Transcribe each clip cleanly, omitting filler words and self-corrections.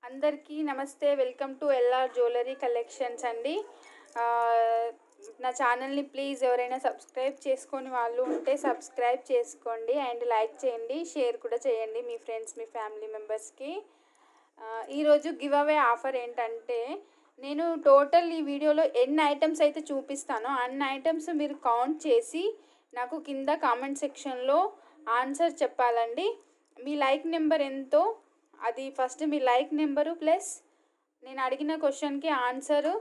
అందరికీ నమస్తే. Welcome to LR jewellery collections అండి. నా ఛానల్ని ప్లీజ్ ఎవరైనా సబ్స్క్రైబ్ చేసుకొని వాళ్ళు ఉంటే సబ్స్క్రైబ్ చేసుకోండి అండ్ లైక్ చేయండి, షేర్ కూడా చేయండి మీ ఫ్రెండ్స్, మీ ఫ్యామిలీ మెంబర్స్కి. ఈరోజు గివ్ అవే ఆఫర్ ఏంటంటే, నేను టోటల్ ఈ వీడియోలో ఎన్ని ఐటమ్స్ అయితే చూపిస్తానో అన్ని ఐటమ్స్ మీరు కౌంట్ చేసి నాకు కింద కామెంట్ సెక్షన్లో ఆన్సర్ చెప్పాలండి. మీ లైక్ నెంబర్ ఎంతో అది ఫస్ట్ మీ లైక్ నెంబరు ప్లస్ నేను అడిగిన క్వశ్చన్కి ఆన్సరు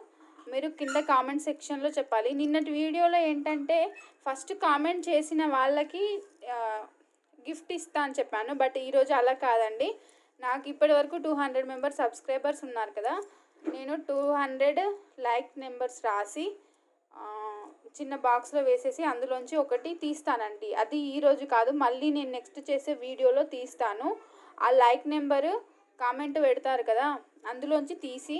మీరు కింద కామెంట్ సెక్షన్లో చెప్పాలి. నిన్నటి వీడియోలో ఏంటంటే ఫస్ట్ కామెంట్ చేసిన వాళ్ళకి గిఫ్ట్ ఇస్తా అని చెప్పాను. బట్ ఈరోజు అలా కాదండి. నాకు ఇప్పటి వరకు 200 మెంబర్స్ సబ్స్క్రైబర్స్ ఉన్నారు కదా, నేను 200 లైక్ నెంబర్స్ రాసి చిన్న బాక్స్లో వేసేసి అందులోంచి ఒకటి తీస్తానండి. అది ఈరోజు కాదు, మళ్ళీ నేను నెక్స్ట్ చేసే వీడియోలో తీస్తాను. ఆ లైక్ నెంబరు కామెంట్ పెడతారు కదా, అందులోంచి తీసి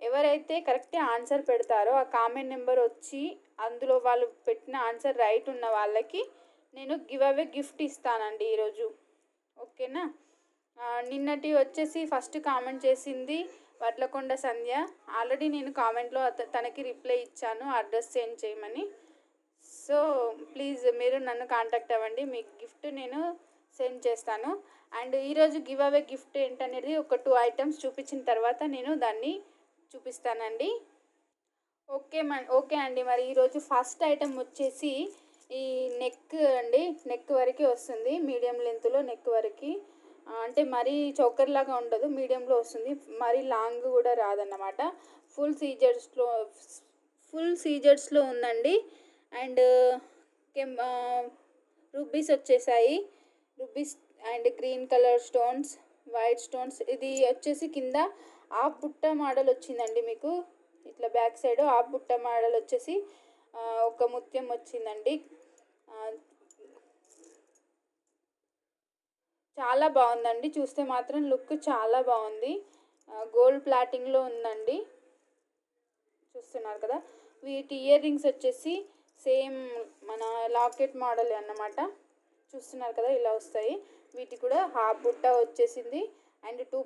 ఎవరైతే కరెక్ట్ ఆన్సర్ పెడతారో ఆ కామెంట్ నెంబర్ వచ్చి అందులో వాళ్ళు పెట్టిన ఆన్సర్ రైట్ ఉన్న వాళ్ళకి నేను గివ్ అవే గిఫ్ట్ ఇస్తానండి ఈరోజు. ఓకేనా? నిన్నటి వచ్చేసి ఫస్ట్ కామెంట్ చేసింది వడ్లకొండ సంధ్య. ఆల్రెడీ నేను కామెంట్లో తనకి రిప్లై ఇచ్చాను అడ్రస్ సెండ్ చేయమని. సో ప్లీజ్ మీరు నన్ను కాంటాక్ట్ అవ్వండి, మీకు గిఫ్ట్ నేను సెండ్ చేస్తాను. అండ్ ఈరోజు గివ్ అవే గిఫ్ట్ ఏంటనేది ఒక 2 ఐటమ్స్ చూపించిన తర్వాత నేను దాన్ని చూపిస్తానండి. ఓకే అండి. మరి ఈరోజు ఫస్ట్ ఐటమ్ వచ్చేసి ఈ నెక్ అండి. నెక్ వరకు వస్తుంది, మీడియం లెంత్లో నెక్ వరకు. అంటే మరీ చౌకర్ లాగా ఉండదు, మీడియంలో వస్తుంది, మరీ లాంగ్ కూడా రాదన్నమాట. ఫుల్ సీజర్స్లో ఉందండి. అండ్ రూబీస్ వచ్చేసాయి, rubies and green colour stones, white stones. ఇది వచ్చేసి కింద ఆఫ్ బుట్ట మోడల్ వచ్చిందండి మీకు. ఇట్లా బ్యాక్ సైడ్ ఆఫ్ బుట్ట మోడల్ వచ్చేసి ఒక ముత్యం వచ్చిందండి. చాలా బాగుందండి, చూస్తే మాత్రం లుక్ చాలా బాగుంది. గోల్డ్ ప్లాటింగ్లో ఉందండి, చూస్తున్నారు కదా. వీటి ఇయర్ రింగ్స్ వచ్చేసి సేమ్ మన లాకెట్ మోడల్ అన్నమాట. చూస్తున్నారు కదా, ఇలా వస్తాయి. వీటి కూడా హాఫ్ బుట్ట వచ్చేసింది అండ్ 2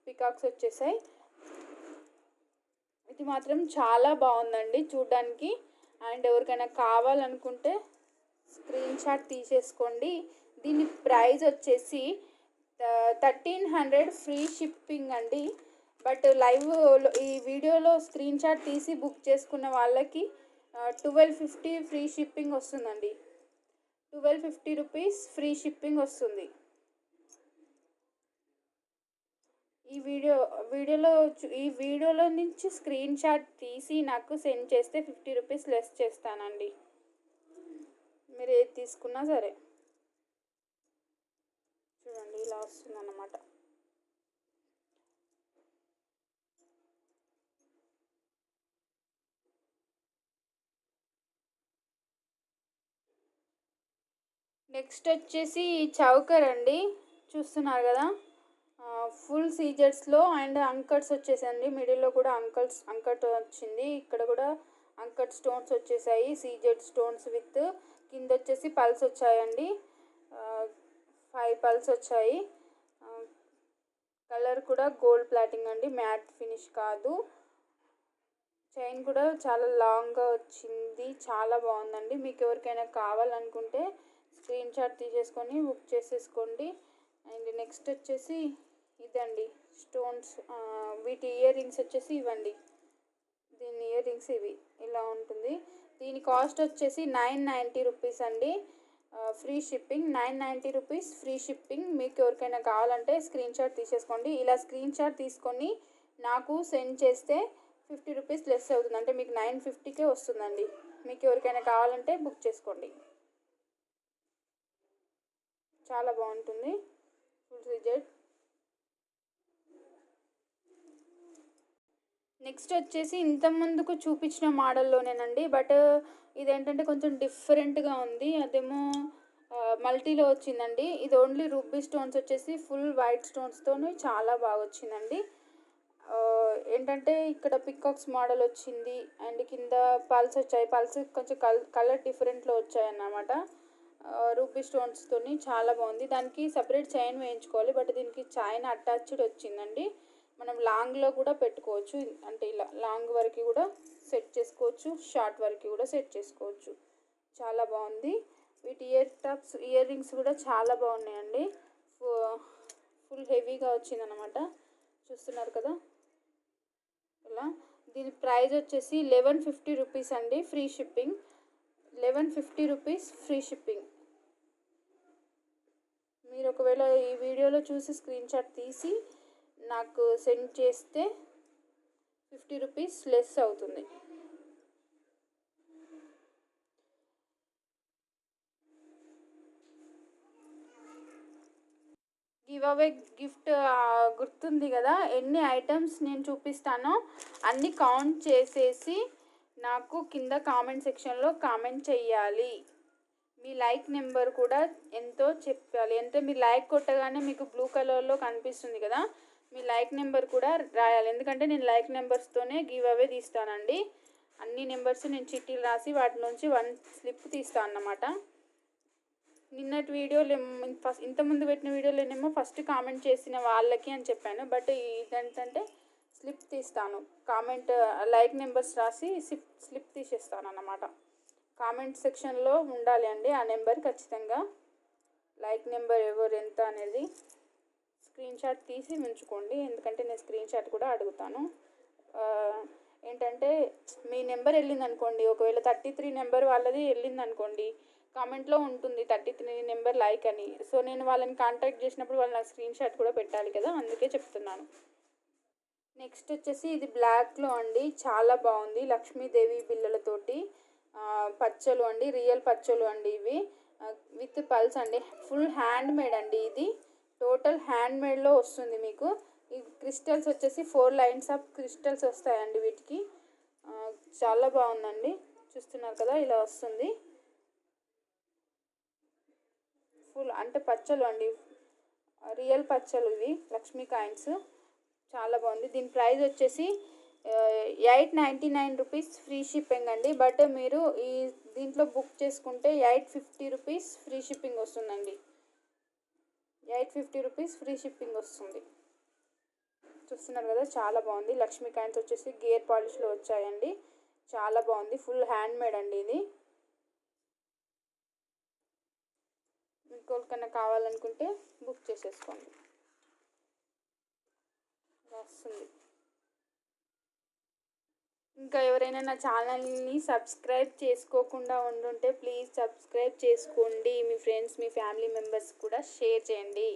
పికాక్స్ వచ్చేసాయి. ఇది మాత్రం చాలా బాగుందండి చూడ్డానికి. అండ్ ఎవరికైనా కావాలనుకుంటే స్క్రీన్ షాట్ తీసేసుకోండి. దీని ప్రైస్ వచ్చేసి 1300 ఫ్రీ షిప్పింగ్ అండి. బట్ లైవ్ ఈ వీడియోలో స్క్రీన్ షాట్ తీసి బుక్ చేసుకున్న వాళ్ళకి 1250 ఫ్రీ షిప్పింగ్ వస్తుందండి. 1250 రూపీస్ ఫ్రీ షిప్పింగ్ వస్తుంది. ఈ వీడియోలో నుంచి స్క్రీన్ షాట్ తీసి నాకు సెండ్ చేస్తే 50 రూపీస్ లెస్ చేస్తానండి, మీరు ఏది తీసుకున్నా సరే. చూడండి, ఇలా వస్తుంది అన్నమాట. నెక్స్ట్ వచ్చేసి చౌకర్ అండి, చూస్తున్నారు కదా. ఫుల్ సీజర్స్లో అండ్ అంకట్స్ వచ్చేసండి. మిడిల్లో కూడా అంకట్ వచ్చింది. ఇక్కడ కూడా అంకట్ స్టోన్స్ వచ్చేసాయి, సీజెడ్ స్టోన్స్ విత్ కింద వచ్చేసి పల్స్ వచ్చాయండి. 5 పల్స్ వచ్చాయి. కలర్ కూడా గోల్డ్ ప్లాటింగ్ అండి, మ్యాట్ ఫినిష్ కాదు. చైన్ కూడా చాలా లాంగ్గా వచ్చింది, చాలా బాగుందండి. మీకు ఎవరికైనా కావాలనుకుంటే స్క్రీన్ షాట్ తీసేసుకొని బుక్ చేసేసుకోండి. అండ్ నెక్స్ట్ వచ్చేసి ఇదండి స్టోన్స్. వీటి ఇయర్ రింగ్స్ వచ్చేసి ఇవ్వండి. దీని ఇయర్ రింగ్స్ ఇవి ఇలా ఉంటుంది. దీని కాస్ట్ వచ్చేసి 990 రూపీస్ అండి, free shipping. 990 rupees free shipping. మీకు ఎవరికైనా కావాలంటే స్క్రీన్ షాట్ తీసేసుకోండి. ఇలా స్క్రీన్ షాట్ తీసుకొని నాకు సెండ్ చేస్తే 50 రూపీస్ లెస్ అవుతుంది, అంటే మీకు 950కే వస్తుందండి. మీకు ఎవరికైనా కావాలంటే బుక్ చేసుకోండి, చాలా బాగుంటుంది. Full CZ. నెక్స్ట్ వచ్చేసి ఇంత ముందుకు చూపించిన మోడల్లోనేనండి, బట్ ఇదేంటంటే కొంచెం డిఫరెంట్గా ఉంది. అదేమో మల్టీలో వచ్చిందండి. ఇది ఓన్లీ రూబీ స్టోన్స్ వచ్చేసి ఫుల్ వైట్ స్టోన్స్తో చాలా బాగా వచ్చిందండి. ఏంటంటే ఇక్కడ పికాక్స్ మోడల్ వచ్చింది అండ్ కింద పల్స్ వచ్చాయి. పల్స్ కొంచెం కలర్ డిఫరెంట్లో వచ్చాయి అన్నమాట. రూబీ స్టోన్స్తో చాలా బాగుంది. దానికి సపరేట్ చైన్ వేయించుకోవాలి, బట్ దీనికి చైన్ అటాచ్డ్ వచ్చిందండి. మనం లాంగ్లో కూడా పెట్టుకోవచ్చు, అంటే ఇలా లాంగ్ వరకు కూడా సెట్ చేసుకోవచ్చు, షార్ట్ వరకు కూడా సెట్ చేసుకోవచ్చు. చాలా బాగుంది. వీటి ఇయర్ రింగ్స్ కూడా చాలా బాగున్నాయండి. ఫుల్ హెవీగా వచ్చిందనమాట, చూస్తున్నారు కదా ఇలా. దీని ప్రైస్ వచ్చేసి 1150 రూపీస్ అండి, free shipping. 1150 rupees free shipping. మీరు ఒకవేళ ఈ వీడియోలో చూసి స్క్రీన్ షాట్ తీసి నాకు సెండ్ చేస్తే 50 రూపీస్ లెస్ అవుతుంది. గివ్ అవే గిఫ్ట్ గుర్తుంది కదా, ఎన్ని ఐటమ్స్ నేను చూపిస్తానో అన్నీ కౌంట్ చేసేసి నాకు కింద కామెంట్ సెక్షన్లో కామెంట్ చెయ్యాలి. మీ లైక్ నెంబర్ కూడా ఎంతో చెప్పాలి. అంటే మీరు లైక్ కొట్టగానే మీకు బ్లూ కలర్లో కనిపిస్తుంది కదా, మీ లైక్ నెంబర్ కూడా రాయాలి. ఎందుకంటే నేను లైక్ నెంబర్స్తోనే గివ్ అవే తీస్తానండి. అన్ని నెంబర్స్ నేను చిట్టీలు రాసి వాటి నుంచి 1 స్లిప్ తీస్తాను అన్నమాట. నిన్నటి వీడియోలు ఇంతకుముందు పెట్టిన వీడియోలోనేమో ఫస్ట్ కామెంట్ చేసిన వాళ్ళకి అని చెప్పాను, బట్ ఇదేంటంటే స్లిప్ తీస్తాను. కామెంట్ లైక్ నెంబర్స్ రాసి స్లిప్ తీసేస్తాను అన్నమాట. కామెంట్ సెక్షన్లో ఉండాలి అండి ఆ నెంబర్ ఖచ్చితంగా. లైక్ నెంబర్ ఎవరు ఎంత అనేది స్క్రీన్ షాట్ తీసి ఉంచుకోండి, ఎందుకంటే నేను స్క్రీన్ షాట్ కూడా అడుగుతాను. ఏంటంటే మీ నెంబర్ వెళ్ళింది అనుకోండి, ఒకవేళ 33 నెంబర్ వాళ్ళది వెళ్ళింది అనుకోండి, కామెంట్లో ఉంటుంది 33 నెంబర్ లైక్ అని. సో నేను వాళ్ళని కాంటాక్ట్ చేసినప్పుడు వాళ్ళు నాకు స్క్రీన్ షాట్ కూడా పెట్టాలి కదా, అందుకే చెప్తున్నాను. నెక్స్ట్ వచ్చేసి ఇది బ్లాక్లో అండి, చాలా బాగుంది. లక్ష్మీదేవి బిళ్ళలతోటి పచ్చలు అండి, రియల్ పచ్చలు అండి ఇవి, విత్ పల్స్ అండి. ఫుల్ హ్యాండ్ మేడ్ అండి ఇది, టోటల్ హ్యాండ్ మేడ్లో వస్తుంది మీకు. ఈ క్రిస్టల్స్ వచ్చేసి 4 లైన్స్ ఆఫ్ క్రిస్టల్స్ వస్తాయండి వీటికి. చాలా బాగుందండి, చూస్తున్నారు కదా ఇలా వస్తుంది. ఫుల్ అంటే పచ్చలు అండి, రియల్ పచ్చలు ఇవి, లక్ష్మీ కాయిన్స్. చాలా బాగుంది. దీని ప్రైస్ వచ్చేసి 899 రూపీస్ ఫ్రీ షిప్పింగ్ అండి. బట్ మీరు ఈ దీంట్లో బుక్ చేసుకుంటే 850 రూపీస్ ఫ్రీ షిప్పింగ్ వస్తుందండి. 850 రూపీస్ ఫ్రీ షిప్పింగ్ వస్తుంది. చూస్తున్నారు కదా చాలా బాగుంది. లక్ష్మీ కాయిన్స్ వచ్చేసి గేర్ పాలిష్లో వచ్చాయండి, చాలా బాగుంది. ఫుల్ హ్యాండ్ మేడ్ అండి ఇది. మీకు ఎవరికైనా కావాలనుకుంటే బుక్ చేసేసుకోండి, వస్తుంది. ఇంకా ఎవరైనా నా ఛానల్ని సబ్స్క్రైబ్ చేసుకోకుండా ఉండుంటే ప్లీజ్ సబ్స్క్రైబ్ చేసుకోండి. మీ ఫ్రెండ్స్ మీ ఫ్యామిలీ మెంబర్స్ కూడా షేర్ చేయండి.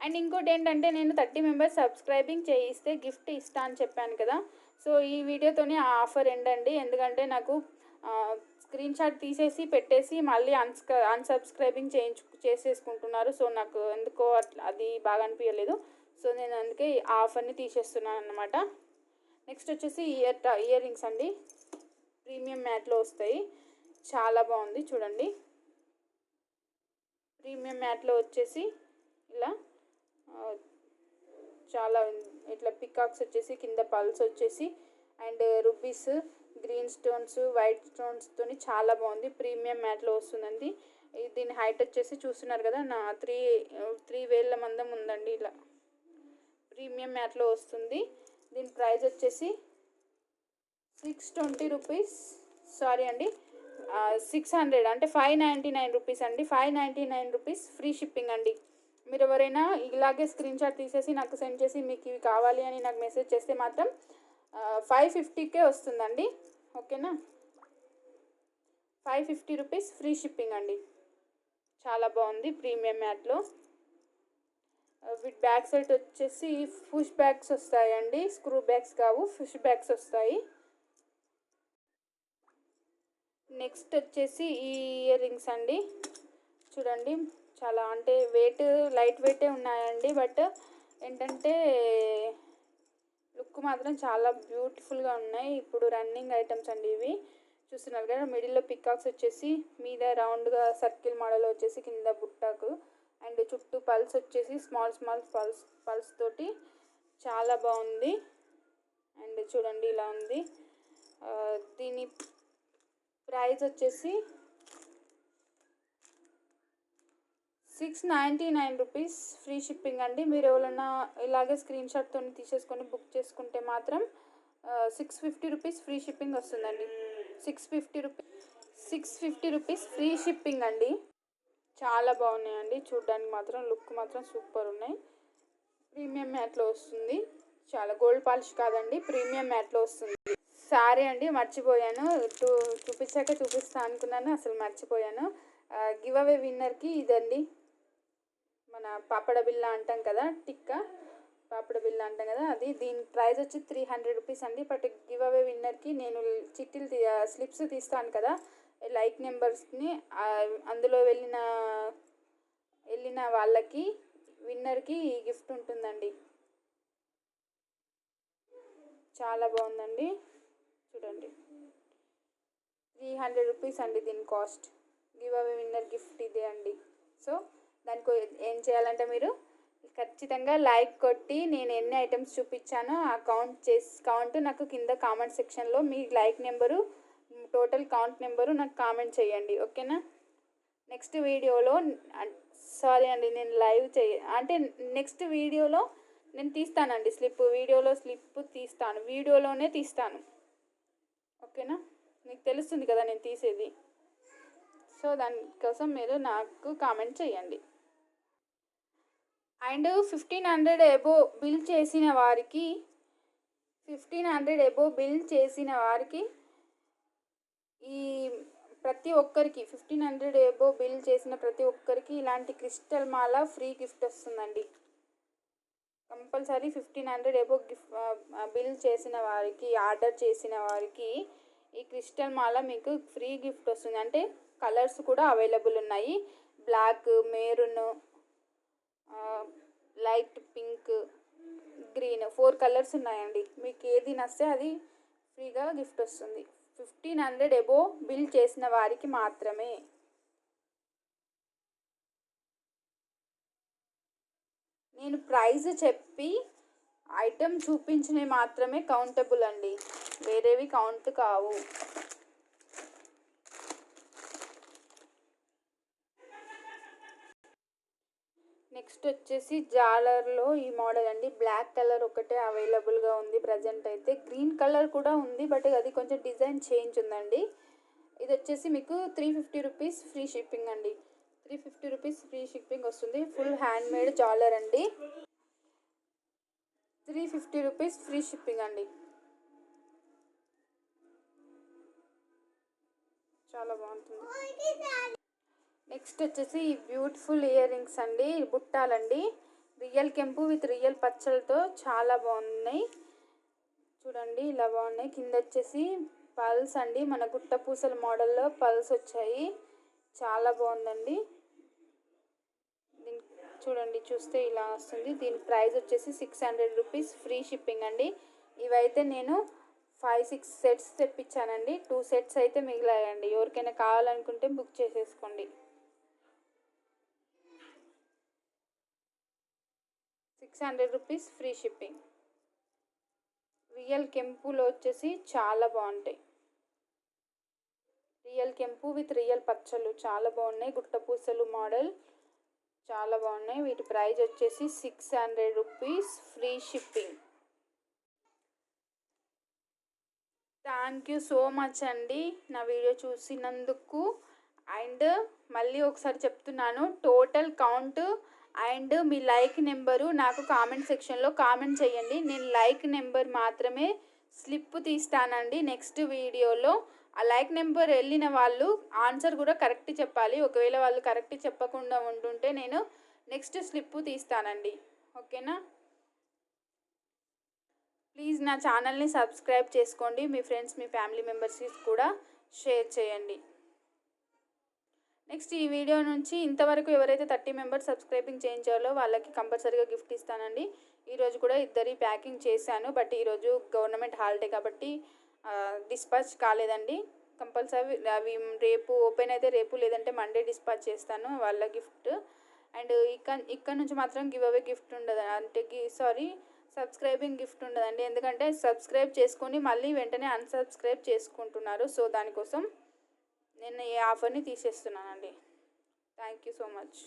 అండ్ ఇంకోటి ఏంటంటే నేను 30 మెంబర్స్ సబ్స్క్రైబింగ్ చేయిస్తే గిఫ్ట్ ఇస్తా అని చెప్పాను కదా. సో ఈ వీడియోతోనే ఆ ఆఫర్ ఎండండి, ఎందుకంటే నాకు స్క్రీన్ షాట్ తీసేసి పెట్టేసి మళ్ళీ అన్సబ్స్క్రైబింగ్ చేసేసుకుంటున్నారు. సో నాకు ఎందుకో అది బాగా అనిపించలేదు. సో నేను అందుకే ఆ ఆఫర్ని తీసేస్తున్నాను అన్నమాట. నెక్స్ట్ వచ్చేసి ఇయర్ రింగ్స్ అండి, ప్రీమియం మ్యాట్లో వస్తాయి, చాలా బాగుంది చూడండి. ప్రీమియం మ్యాట్లో వచ్చేసి ఇలా చాలా ఇట్లా పికాక్స్ వచ్చేసి కింద పల్స్ వచ్చేసి and rubies, green stones, white స్టోన్స్తో చాలా బాగుంది. ప్రీమియం మ్యాట్లో వస్తుందండి. దీని హైట్ వచ్చేసి చూస్తున్నారు కదా, నా 3 వేళ్ళ మందం ఉందండి. ఇలా ప్రీమియం మ్యాట్లో వస్తుంది. దీని ప్రైస్ వచ్చేసి 620 రూపీస్, సారీ అండి 600 అంటే 599 రూపీస్ అండి. 599 రూపీస్ ఫ్రీ షిప్పింగ్ అండి. మీరు ఎవరైనా ఇలాగే స్క్రీన్ షాట్ తీసేసి నాకు సెండ్ చేసి మీకు ఇవి కావాలి అని నాకు మెసేజ్ చేస్తే మాత్రం 550కే వస్తుందండి, ఓకేనా. 550 రూపీస్ ఫ్రీ షిప్పింగ్ అండి, చాలా బాగుంది ప్రీమియం మ్యాట్లో. వీటి బ్యాక్ సైడ్ వచ్చేసి పుష్ బ్యాగ్స్ వస్తాయండి, స్క్రూ బ్యాగ్స్ కావు, పుష్ బ్యాగ్స్ వస్తాయి. నెక్స్ట్ వచ్చేసి ఈ ఇయర్ రింగ్స్ అండి, చూడండి చాలా అంటే లైట్ వెయిటే ఉన్నాయండి, బట్ ఏంటంటే లుక్ మాత్రం చాలా బ్యూటిఫుల్గా ఉన్నాయి. ఇప్పుడు రన్నింగ్ ఐటమ్స్ అండి ఇవి, చూస్తున్నారు కదా. మిడిల్లో పికాక్స్ వచ్చేసి మీద రౌండ్గా సర్కిల్ మోడల్ వచ్చేసి కింద బుట్టాకు అండ్ చుట్టూ పల్స్ వచ్చేసి స్మాల్ పల్స్ తోటి చాలా బాగుంది. అండ్ చూడండి ఇలా ఉంది. దీని ప్రైస్ వచ్చేసి 699 రూపీస్ ఫ్రీ షిప్పింగ్ అండి. మీరు ఎవరైనా ఇలాగే స్క్రీన్ షాట్తో తీసేసుకొని బుక్ చేసుకుంటే మాత్రం 650 రూపీస్ ఫ్రీ షిప్పింగ్ వస్తుందండి. 650 రూపీస్ ఫ్రీ షిప్పింగ్ అండి. చాలా బాగున్నాయండి, చూడడానికి మాత్రం లుక్ మాత్రం సూపర్ ఉన్నాయి. ప్రీమియం మ్యాట్లో వస్తుంది, చాలా గోల్డ్ పాలిష్ కాదండి, ప్రీమియం మ్యాట్లో వస్తుంది. సారీ అండి, మర్చిపోయాను, చూపిస్తా అనుకున్నాను, అసలు మర్చిపోయాను. గివ్ అవే విన్నర్కి ఇదండి, మన పాపడ బిల్ల అంటాం కదా, పాపడ బిల్ల అంటాం కదా, అది దీని ప్రైస్ వచ్చి 300 రూపీస్ అండి. బట్ గివ్ అవే విన్నర్కి నేను స్లిప్స్ తీస్తాను కదా, లైక్ నెంబర్స్ని, అందులో వెళ్ళిన వాళ్ళకి విన్నర్కి ఈ గిఫ్ట్ ఉంటుందండి. చాలా బాగుందండి, చూడండి. 300 రూపీస్ అండి దీని cost. Give away winner gift ఇదే అండి. సో దానికి ఏం చేయాలంటే మీరు ఖచ్చితంగా లైక్ కొట్టి నేను ఎన్ని ఐటమ్స్ చూపించానో ఆ కౌంట్ నాకు కింద కామెంట్ సెక్షన్లో మీ like number, total count number నాకు కామెంట్ చేయండి, ఓకేనా. నెక్స్ట్ వీడియోలో సారీ అండి, నేను నెక్స్ట్ వీడియోలో నేను తీస్తానండి వీడియోలో స్లిప్ తీస్తాను, వీడియోలోనే తీస్తాను, ఓకేనా. మీకు తెలుస్తుంది కదా నేను తీసేది. సో దానికోసం మీరు నాకు కామెంట్ చేయండి. అండ్ 1500 ఎబో బిల్ చేసిన వారికి 1500 ఎబో బిల్ చేసిన వారికి ఈ ప్రతి ఒక్కరికి 1500 ఎబో బిల్ చేసిన ప్రతి ఒక్కరికి ఇలాంటి క్రిస్టల్ మాల ఫ్రీ గిఫ్ట్ వస్తుందండి. కంపల్సరీ 1500 ఎబో బిల్ చేసిన వారికి, ఆర్డర్ చేసిన వారికి ఈ క్రిస్టల్ మాల మీకు ఫ్రీ గిఫ్ట్ వస్తుంది. అంటే కలర్స్ కూడా అవైలబుల్ ఉన్నాయి, black, maroon, light pink, green, 4 colours ఉన్నాయండి. మీకు ఏది నస్తే అది ఫ్రీగా గిఫ్ట్ వస్తుంది. 1500 ఎబో బిల్ చేసిన వారికి మాత్రమే. నేను ప్రైస్ చెప్పి ఐటెం చూపించినవి మాత్రమే కౌంటబుల్ అండి, వేరేవి కౌంట్ కావు. నెక్స్ట్ వచ్చేసి జాలర్లో ఈ మోడల్ అండి, బ్లాక్ కలర్ ఒకటే అవైలబుల్గా ఉంది ప్రజెంట్ అయితే. గ్రీన్ కలర్ కూడా ఉంది, బట్ అది కొంచెం డిజైన్ చేంజ్ ఉందండి. ఇది వచ్చేసి మీకు 350 రూపీస్ ఫ్రీ షిప్పింగ్ అండి. 350 రూపీస్ ఫ్రీ షిప్పింగ్ వస్తుంది. ఫుల్ హ్యాండ్ మేడ్ జాలర్ అండి. 350 రూపీస్ ఫ్రీ షిప్పింగ్ అండి. చాలా బాగుంటుంది. నెక్స్ట్ వచ్చేసి బ్యూటిఫుల్ ఇయర్ రింగ్స్ అండి, బుట్టాలండి, రియల్ కెంపు విత్ రియల్ పచ్చలతో చాలా బాగున్నాయి. చూడండి ఇలా బాగున్నాయి. కింద వచ్చేసి పల్స్ అండి, మన గుట్ట పూసల మోడల్లో పల్స్ వచ్చాయి, చాలా బాగుందండి. చూడండి, చూస్తే ఇలా వస్తుంది. దీని ప్రైస్ వచ్చేసి 600 రూపీస్ ఫ్రీ షిప్పింగ్ అండి. ఇవైతే నేను 5-6 సెట్స్ తెప్పించానండి, 2 సెట్స్ అయితే మిగిలాయండి. ఎవరికైనా కావాలనుకుంటే బుక్ చేసేసుకోండి. 600 రూపీస్ ఫ్రీ షిప్పింగ్. రియల్ కెంపులో వచ్చేసి చాలా బాగుంటాయి, రియల్ కెంపు విత్ రియల్ పచ్చలు చాలా బాగున్నాయి. గుట్టపూసలు మోడల్ చాలా బాగున్నాయి. వీటి ప్రైస్ వచ్చేసి 600 rupees free shipping. Thank you so much అండి నా వీడియో చూసినందుకు. అండ్ మళ్ళీ ఒకసారి చెప్తున్నాను, total count and me like number నాకు కామెంట్ సెక్షన్లో కామెంట్ చేయండి. నేను లైక్ నెంబర్ మాత్రమే స్లిప్ తీస్తానండి నెక్స్ట్ వీడియోలో. ఆ లైక్ నెంబర్ వెళ్ళిన వాళ్ళు ఆన్సర్ కూడా కరెక్ట్ చెప్పాలి. ఒకవేళ వాళ్ళు కరెక్ట్ చెప్పకుండా ఉంటుంటే నేను నెక్స్ట్ స్లిప్ తీస్తానండి, ఓకేనా. ప్లీజ్ నా ఛానల్ని సబ్స్క్రైబ్ చేసుకోండి, మీ ఫ్రెండ్స్, మీ ఫ్యామిలీ మెంబర్స్కి కూడా షేర్ చేయండి. నెక్స్ట్ ఈ వీడియో నుంచి ఇంతవరకు ఎవరైతే 30 మెంబర్స్ సబ్స్క్రైబింగ్ చేయించాలో వాళ్ళకి కంపల్సరీగా గిఫ్ట్ ఇస్తానండి. ఈరోజు కూడా ఇద్దరి ప్యాకింగ్ చేశాను, బట్ ఈరోజు గవర్నమెంట్ హాలిడే కాబట్టి డిస్పాచ్ కాలేదండి. కంపల్సరీ అవి రేపు ఓపెన్ అయితే రేపు, లేదంటే మండే డిస్పాచ్ చేస్తాను వాళ్ళ గిఫ్ట్. అండ్ ఇక్కడ నుంచి మాత్రం గివ్ అవే గిఫ్ట్ ఉండదు, అంటే సబ్స్క్రైబింగ్ గిఫ్ట్ ఉండదండి. ఎందుకంటే సబ్స్క్రైబ్ చేసుకొని మళ్ళీ వెంటనే అన్సబ్స్క్రైబ్ చేసుకుంటున్నారు. సో దానికోసం నేను ఈ ఆఫర్ని తీసేస్తున్నానండి. Thank you so much.